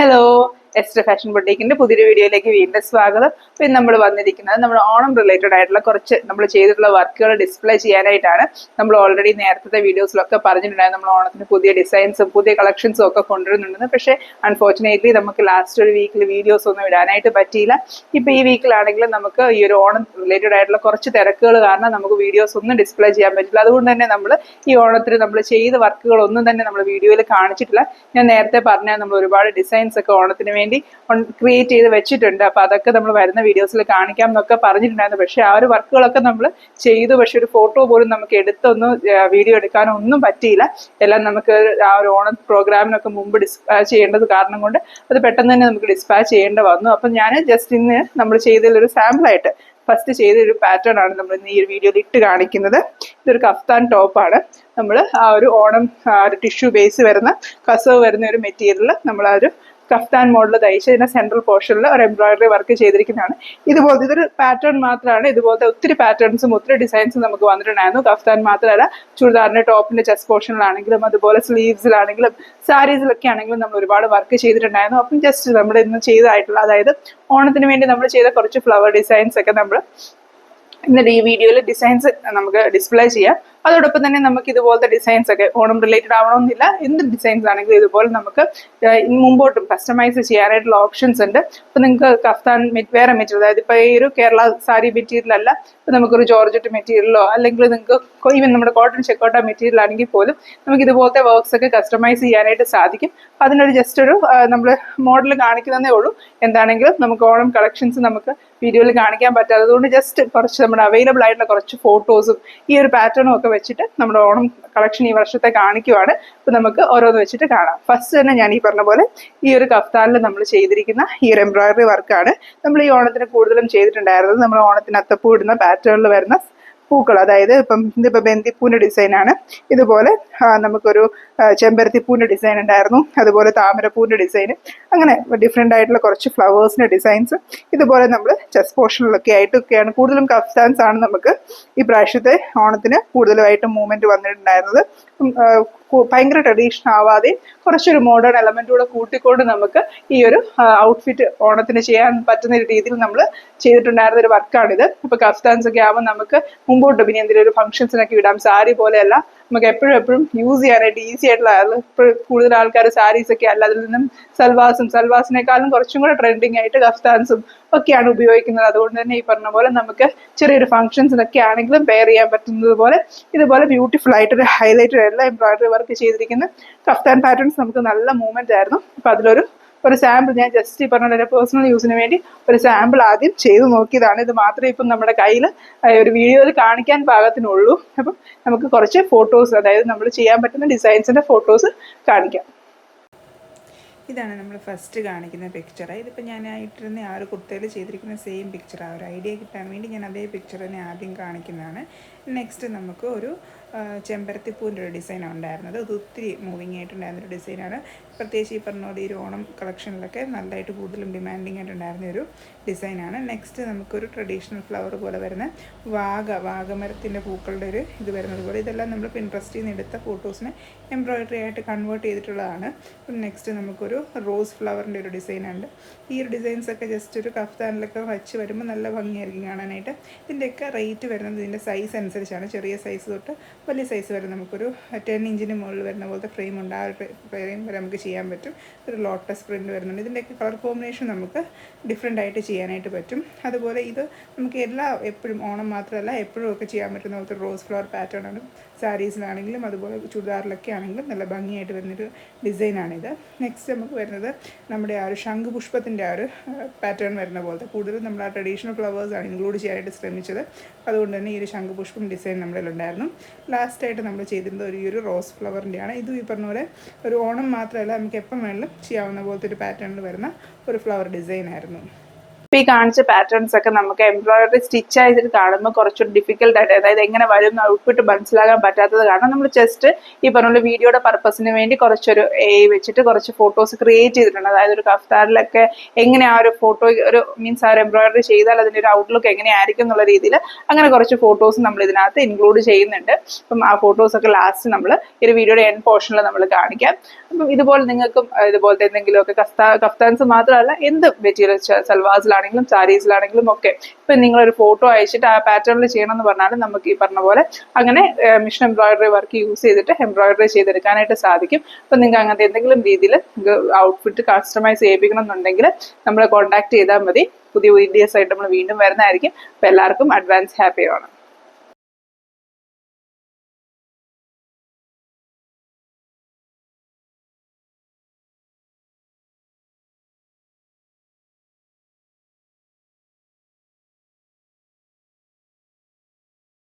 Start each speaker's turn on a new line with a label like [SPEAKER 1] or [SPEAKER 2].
[SPEAKER 1] Hello, ester fashion ബൊട്ടീക്കിന്റെ പുതിയൊരു വീഡിയോയിലേക്ക് വീണ്ടും സ്വാഗതം. ഇപ്പം നമ്മൾ വന്നിരിക്കുന്നത് നമ്മൾ ഓണം റിലേറ്റഡ് ആയിട്ടുള്ള കുറച്ച് നമ്മൾ ചെയ്തിട്ടുള്ള വർക്കുകൾ ഡിസ്പ്ലേ ചെയ്യാനായിട്ടാണ്. നമ്മൾ ഓൾറെഡി നേരത്തെ വീഡിയോസിലൊക്കെ പറഞ്ഞിട്ടുണ്ടായിരുന്നു നമ്മൾ ഓണത്തിന് പുതിയ ഡിസൈൻസും പുതിയ കളക്ഷൻസും ഒക്കെ കൊണ്ടുവരുന്നുണ്ടെന്ന്. പക്ഷേ അൺഫോർച്ചുനേറ്റ്ലി നമുക്ക് ലാസ്റ്റ് ഒരു വീക്കിൽ വീഡിയോസ് ഒന്നും ഇടാനായിട്ട് പറ്റിയില്ല. ഇപ്പം ഈ വീക്കിലാണെങ്കിലും നമുക്ക് ഈ ഒരു ഓണം റിലേറ്റഡ് ആയിട്ടുള്ള കുറച്ച് തിരക്കുകൾ കാരണം നമുക്ക് വീഡിയോസ് ഒന്നും ഡിസ്പ്ലേ ചെയ്യാൻ പറ്റില്ല. അതുകൊണ്ട് തന്നെ നമ്മൾ ഈ ഓണത്തിന് നമ്മൾ ചെയ്ത വർക്കുകളൊന്നും തന്നെ നമ്മൾ വീഡിയോയിൽ കാണിച്ചിട്ടില്ല. ഞാൻ നേരത്തെ പറഞ്ഞാൽ നമ്മൾ ഒരുപാട് ഡിസൈൻസ് ഒക്കെ ഓണത്തിന് വേണ്ടി ക്രിയേറ്റ് ചെയ്ത് വെച്ചിട്ടുണ്ട്. അപ്പൊ അതൊക്കെ നമ്മൾ വരുന്ന വീഡിയോസിൽ കാണിക്കാം എന്നൊക്കെ പറഞ്ഞിട്ടുണ്ടായിരുന്നു. പക്ഷെ ആ ഒരു വർക്കുകളൊക്കെ നമ്മൾ ചെയ്തു. പക്ഷെ ഒരു ഫോട്ടോ പോലും നമുക്ക് എടുത്തൊന്നും വീഡിയോ എടുക്കാനോ ഒന്നും പറ്റിയില്ല. എല്ലാം നമുക്ക് ആ ഒരു ഓണം പ്രോഗ്രാമിനൊക്കെ മുമ്പ് ഡിസ്പാച്ച് ചെയ്യേണ്ടത് കാരണം കൊണ്ട് അത് പെട്ടെന്ന് തന്നെ നമുക്ക് ഡിസ്പാച്ച് ചെയ്യേണ്ട വന്നു. അപ്പൊ ഞാൻ ജസ്റ്റ് ഇന്ന് നമ്മൾ ചെയ്തതിലൊരു സാമ്പിളായിട്ട് ഫസ്റ്റ് ചെയ്തൊരു പാറ്റേൺ ആണ് നമ്മൾ ഇന്ന് ഈ ഒരു വീഡിയോയിൽ ഇട്ട് കാണിക്കുന്നത്. ഇതൊരു കഫ്താൻ ടോപ്പാണ്. നമ്മൾ ആ ഒരു ഓണം ഒരു ടിഷ്യൂ ബേസ് വരുന്ന കസവ് വരുന്ന ഒരു മെറ്റീരിയൽ നമ്മൾ ആ ഒരു കഫ്താൻ മോഡൽ തയ്ച്ച് ഇതിന്റെ സെൻട്രൽ പോർഷനിൽ ഒരു എംബ്രോയിഡറി വർക്ക് ചെയ്തിരിക്കുന്നതാണ്. ഇതുപോലത്തെ ഇതൊരു പാറ്റേൺ മാത്രമാണ്. ഇതുപോലത്തെ ഒത്തിരി പാറ്റേൺസും ഒത്തിരി ഡിസൈൻസും നമുക്ക് വന്നിട്ടുണ്ടായിരുന്നു. കഫ്താൻ മാത്രമല്ല, ചുരിദാറിന്റെ ടോപ്പിന്റെ ചെസ്റ്റ് പോർഷനിലാണെങ്കിലും അതുപോലെ സ്ലീവ്സിലാണെങ്കിലും സാരീസിലൊക്കെ ആണെങ്കിലും നമ്മൾ ഒരുപാട് വർക്ക് ചെയ്തിട്ടുണ്ടായിരുന്നു. അപ്പം ജസ്റ്റ് നമ്മൾ ഇന്ന് ചെയ്തതായിട്ടുള്ള, അതായത് ഓണത്തിന് വേണ്ടി നമ്മൾ ചെയ്ത കുറച്ച് ഫ്ലവർ ഡിസൈൻസ് ഒക്കെ നമ്മൾ ഇന്നത്തെ ഈ വീഡിയോയിൽ ഡിസൈൻസ് നമുക്ക് ഡിസ്പ്ലേ ചെയ്യാം. അതോടൊപ്പം തന്നെ നമുക്ക് ഇതുപോലത്തെ ഡിസൈൻസ് ഒക്കെ ഓണം റിലേറ്റഡ് ആവണമെന്നില്ല, എന്ത് ഡിസൈൻസ് ആണെങ്കിലും ഇതുപോലെ നമുക്ക് മുമ്പോട്ടും കസ്റ്റമൈസ് ചെയ്യാനായിട്ടുള്ള ഓപ്ഷൻസ് ഉണ്ട്. ഇപ്പൊ നിങ്ങൾക്ക് കഫ്താൻ വേറെ മെറ്റീരിയൽ, അതായത് ഇപ്പൊ ഈ ഒരു കേരള സാരി മെറ്റീരിയൽ അല്ല, ഇപ്പൊ നമുക്കൊരു ജോർജറ്റ് മെറ്റീരിയലോ അല്ലെങ്കിൽ നിങ്ങൾക്ക് ഈവൻ നമ്മുടെ കോട്ടൺ ചെക്കോട്ട മെറ്റീരിയൽ ആണെങ്കിൽ പോലും നമുക്ക് ഇതുപോലത്തെ വർക്ക്സ് ഒക്കെ കസ്റ്റമൈസ് ചെയ്യാനായിട്ട് സാധിക്കും. അതിനൊരു ജസ്റ്റ് ഒരു നമ്മൾ മോഡൽ കാണിക്കുന്നതേ ഉള്ളൂ. എന്താണെങ്കിലും നമുക്ക് ഓണം കളക്ഷൻസ് നമുക്ക് വീഡിയോയിൽ കാണിക്കാൻ പറ്റാത്തത് കൊണ്ട് ജസ്റ്റ് കുറച്ച് നമ്മുടെ അവൈലബിൾ ആയിട്ടുള്ള കുറച്ച് ഫോട്ടോസും ഈ ഒരു പാറ്റേണും ഒക്കെ വെച്ചിട്ട് നമ്മുടെ ഓണം കളക്ഷൻ ഈ വർഷത്തെ കാണിക്കുവാണ്. ഇപ്പൊ നമുക്ക് ഓരോന്ന് വെച്ചിട്ട് കാണാം. ഫസ്റ്റ് തന്നെ ഞാൻ ഈ പറഞ്ഞ പോലെ ഈ ഒരു കഫ്താനിൽ നമ്മൾ ചെയ്തിരിക്കുന്ന ഈ ഒരു എംബ്രോയിഡറി വർക്കാണ് നമ്മൾ ഈ ഓണത്തിന് കൂടുതലും ചെയ്തിട്ടുണ്ടായിരുന്നത്. നമ്മൾ ഓണത്തിന് അത്തപ്പൂ ഇടുന്ന പാറ്റേണിൽ വരുന്ന പൂക്കൾ, അതായത് ഇതിപ്പോ ബന്ദിപ്പൂവിന്റെ ഡിസൈൻ ആണ്. ഇതുപോലെ നമുക്കൊരു ചെമ്പരത്തിപ്പൂവിന്റെ ഡിസൈൻ ഉണ്ടായിരുന്നു, അതുപോലെ താമരപ്പൂവിന്റെ ഡിസൈൻ, അങ്ങനെ ഡിഫറെന്റ് ആയിട്ടുള്ള കുറച്ച് ഫ്ലവേഴ്സിന്റെ ഡിസൈൻസ് ഇതുപോലെ നമ്മൾ ചെസ്റ്റ് പോർഷനിലൊക്കെ ആയിട്ടൊക്കെയാണ്. കൂടുതലും കഫ്താൻസ് ആണ് നമുക്ക് ഈ പ്രാവശ്യത്തെ ഓണത്തിന് കൂടുതലുമായിട്ട് മൂവ്മെന്റ് വന്നിട്ടുണ്ടായിരുന്നത്. ഭയങ്കര ട്രഡീഷണൽ ആവാതെ കുറച്ചൊരു മോഡേൺ എലമെന്റ് കൂടെ കൂട്ടിക്കൊണ്ട് നമുക്ക് ഈ ഒരു ഔട്ട്ഫിറ്റ് ഓണത്തിന് ചെയ്യാൻ പറ്റുന്ന രീതിയിൽ നമ്മൾ ചെയ്തിട്ടുണ്ടായിരുന്ന ഒരു വർക്കാണിത്. ഇപ്പൊ കഫ്താൻസ് ഒക്കെ ആവുമ്പോൾ നമുക്ക് മുമ്പോട്ട് പിന്നെ എന്തെങ്കിലും ഒരു ഫംഗ്ഷൻസിനൊക്കെ ഇടാം. സാരി പോലെയല്ല, നമുക്ക് എപ്പോഴും യൂസ് ചെയ്യാനായിട്ട് ഈസി ആയിട്ടുള്ള, കൂടുതൽ ആൾക്കാർ സാരീസ് ഒക്കെ അല്ല, അതിൽ നിന്നും സൽവാസിനേക്കാളും കുറച്ചും കൂടെ ട്രെൻഡിങ് ആയിട്ട് കഫ്താൻസും ഒക്കെയാണ് ഉപയോഗിക്കുന്നത്. അതുകൊണ്ട് തന്നെ ഈ പറഞ്ഞ പോലെ നമുക്ക് ചെറിയൊരു ഫംഗ്ഷൻസിനൊക്കെ ആണെങ്കിലും പെയർ ചെയ്യാൻ പറ്റുന്നത് പോലെ ഇതുപോലെ ബ്യൂട്ടിഫുൾ ആയിട്ട് ഒരു ഹൈലൈറ്റഡ് ആയിട്ടുള്ള എംബ്രോയിഡറി വർക്ക് ചെയ്തിരിക്കുന്ന കഫ്താൻ പാറ്റേൺസ് നമുക്ക് നല്ല മൂവ്മെന്റ് ആയിരുന്നു. അപ്പൊ അതിലൊരു സാമ്പിൾ ഞാൻ ജസ്റ്റ് ഈ പറഞ്ഞ പേഴ്സണൽ യൂസിന് വേണ്ടി ഒരു സാമ്പിൾ ആദ്യം ചെയ്ത് നോക്കിയതാണ്. ഇത് മാത്രമേ ഇപ്പം നമ്മുടെ കയ്യിൽ ഒരു വീഡിയോയിൽ കാണിക്കാൻ പാകത്തിനുള്ളൂ. അപ്പം നമുക്ക് കുറച്ച് ഫോട്ടോസ്, അതായത് നമ്മൾ ചെയ്യാൻ പറ്റുന്ന ഡിസൈൻസിന്റെ ഫോട്ടോസ് കാണിക്കാം. ഇതാണ് നമ്മൾ ഫസ്റ്റ് കാണിക്കുന്ന പിക്ചർ. ഇതിപ്പോൾ ഞാൻ ഇട്ടിരുന്ന ആ ഒരു കുർത്തയിൽ ചെയ്തിരിക്കുന്ന സെയിം പിക്ചർ, ആ ഒരു ഐഡിയ കിട്ടാൻ വേണ്ടി ഞാൻ അതേ പിക്ചർ തന്നെ ആദ്യം കാണിക്കുന്നതാണ്. നെക്സ്റ്റ് നമുക്ക് ഒരു ചെമ്പരത്തിപ്പൂവിൻ്റെ ഒരു ഡിസൈൻ ഉണ്ടായിരുന്നത്. അത് ഒത്തിരി മൂവിങ് ആയിട്ടുണ്ടായിരുന്നൊരു ഡിസൈനാണ്. പ്രത്യേകിച്ച് ഈ പറഞ്ഞ പോലെ ഈ ഒരു ഓണം കളക്ഷനിലൊക്കെ നല്ലതായിട്ട് കൂടുതലും ഡിമാൻഡിങ് ആയിട്ടുണ്ടായിരുന്ന ഒരു ഡിസൈനാണ്. നെക്സ്റ്റ് നമുക്കൊരു ട്രഡീഷണൽ ഫ്ലവർ പോലെ വരുന്ന വാഗമരത്തിൻ്റെ പൂക്കളുടെ ഒരു ഇത് വരുന്നത് പോലെ, ഇതെല്ലാം നമ്മൾ പിൻട്രസ്റ്റിൽ നിന്ന് എടുത്ത ഫോട്ടോസിനെ എംബ്രോയിഡറി ആയിട്ട് കൺവേർട്ട് ചെയ്തിട്ടുള്ളതാണ്. നെക്സ്റ്റ് നമുക്കൊരു റോസ് ഫ്ലവറിൻ്റെ ഒരു ഡിസൈനുണ്ട്. ഈ ഒരു ഡിസൈൻസൊക്കെ ജസ്റ്റ് ഒരു കഫ്താനിലൊക്കെ വച്ച് വരുമ്പോൾ നല്ല ഭംഗിയായിരിക്കും കാണാനായിട്ട്. ഇതിൻ്റെയൊക്കെ റേറ്റ് വരുന്നത് ഇതിൻ്റെ സൈസ് അനുസരിച്ചാണ്. ചെറിയ സൈസ് തൊട്ട് വലിയ സൈസ് വരെ നമുക്കൊരു 10 ഇഞ്ചിന് മുകളിൽ വരുന്ന പോലത്തെ ഫ്രെയിം ഉണ്ട്. ആ ഒരു ഫ്രെയിം വരെ നമുക്ക് ചെയ്യാൻ പറ്റും. ഒരു ലോട്ടസ് പ്രിൻ്റ് വരുന്നുണ്ട്. ഇതിൻ്റെയൊക്കെ കളർ കോമ്പിനേഷൻ നമുക്ക് ഡിഫറെൻ്റ് ആയിട്ട് ചെയ്യാനായിട്ട് പറ്റും. അതുപോലെ ഇത് നമുക്ക് എപ്പോഴും ഓണം മാത്രമല്ല എപ്പോഴും ഒക്കെ ചെയ്യാൻ പറ്റുന്ന പോലത്തെ റോസ് ഫ്ലവർ പാറ്റേൺ ആണ്. സാരീസിലാണെങ്കിലും അതുപോലെ ചുരിദാറിലൊക്കെ ആണെങ്കിലും നല്ല ഭംഗിയായിട്ട് വരുന്നൊരു ഡിസൈനാണിത്. നെക്സ്റ്റ് നമുക്ക് വരുന്നത് നമ്മുടെ ആ ഒരു ശംഖുപുഷ്പത്തിൻ്റെ ആ ഒരു പാറ്റേൺ വരുന്ന പോലത്തെ, കൂടുതലും നമ്മൾ ആ ട്രഡീഷണൽ ഫ്ലവേഴ്സാണ് ഇൻക്ലൂഡ് ചെയ്യാനായിട്ട് ശ്രമിച്ചത്. അതുകൊണ്ട് തന്നെ ഈ ഒരു ശംഖുപുഷ്പം ഡിസൈൻ നമ്മുടെ ഉണ്ടായിരുന്നു. ലാസ്റ്റായിട്ട് നമ്മൾ ചെയ്തിരുന്നത് ഈ ഒരു റോസ് ഫ്ലവറിൻ്റെയാണ്. ഇതും ഈ പറഞ്ഞ പോലെ ഒരു ഓണം മാത്രമല്ല നമുക്ക് എപ്പം വേണമെങ്കിലും ചെയ്യാവുന്ന പോലത്തെ ഒരു പാറ്റേണിൽ വരുന്ന ഒരു ഫ്ലവർ ഡിസൈനായിരുന്നു. ഇപ്പൊ ഈ കാണിച്ച പാറ്റേൺസ് ഒക്കെ നമുക്ക് എംബ്രോയിഡറി സ്റ്റിച്ച് ആയിട്ട് കാണുമ്പോൾ കുറച്ചുകൂടി ഡിഫിക്കൽട്ട് ആയിട്ട്, അതായത് എങ്ങനെ വരും ഔട്ട്പുട്ട് മനസ്സിലാക്കാൻ പറ്റാത്തത് കാരണം നമ്മൾ ജസ്റ്റ് ഈ പറഞ്ഞ വീഡിയോയുടെ പർപ്പസിന് വേണ്ടി കുറച്ചൊരു വെച്ചിട്ട് കുറച്ച് ഫോട്ടോസ് ക്രിയേറ്റ് ചെയ്തിട്ടുണ്ട്. അതായത് ഒരു കഫ്താനിലൊക്കെ എങ്ങനെ ആ ഒരു ഫോട്ടോ ഒരു മീൻസ് ആ ഒരു എംബ്രോയിഡറി ചെയ്താൽ അതിന്റെ ഒരു ഔട്ട്ലുക്ക് എങ്ങനെയായിരിക്കും എന്നുള്ള രീതിയിൽ അങ്ങനെ കുറച്ച് ഫോട്ടോസ് നമ്മൾ ഇതിനകത്ത് ഇൻക്ലൂഡ് ചെയ്യുന്നുണ്ട്. അപ്പം ആ ഫോട്ടോസ് ഒക്കെ ലാസ്റ്റ് നമ്മൾ ഈ ഒരു വീഡിയോയുടെ എൻഡ് പോർഷനിൽ നമ്മൾ കാണിക്കാം. അപ്പം ഇതുപോലെ നിങ്ങൾക്കും ഇതുപോലത്തെ എന്തെങ്കിലുമൊക്കെ കഫ്താൻസ് മാത്രമല്ല എന്ത് മെറ്റീരിയൽ സൽവാസിലാണെങ്കിലും സാരീസിലാണെങ്കിലും ഒക്കെ ഇപ്പൊ നിങ്ങളൊരു ഫോട്ടോ അയച്ചിട്ട് ആ പാറ്റേണിൽ ചെയ്യണം എന്ന് പറഞ്ഞാലും നമുക്ക് ഈ പറഞ്ഞ പോലെ അങ്ങനെ മിഷൻ എംബ്രോയിഡറി വർക്ക് യൂസ് ചെയ്തിട്ട് എംബ്രോയിഡറി ചെയ്തെടുക്കാനായിട്ട് സാധിക്കും. അപ്പൊ നിങ്ങൾക്ക് അങ്ങനത്തെ എന്തെങ്കിലും രീതിയിൽ ഔട്ട്ഫിറ്റ് കസ്റ്റമൈസ് ചെയ്യിപ്പിക്കണം എന്നുണ്ടെങ്കിൽ നമ്മളെ കോൺടാക്ട് ചെയ്താൽ മതി. പുതിയ വീഡിയോസ് ആയിട്ട് നമ്മൾ വീണ്ടും വരുന്നതായിരിക്കും. അപ്പൊ എല്ലാവർക്കും അഡ്വാൻസ് ഹാപ്പി ഓണം.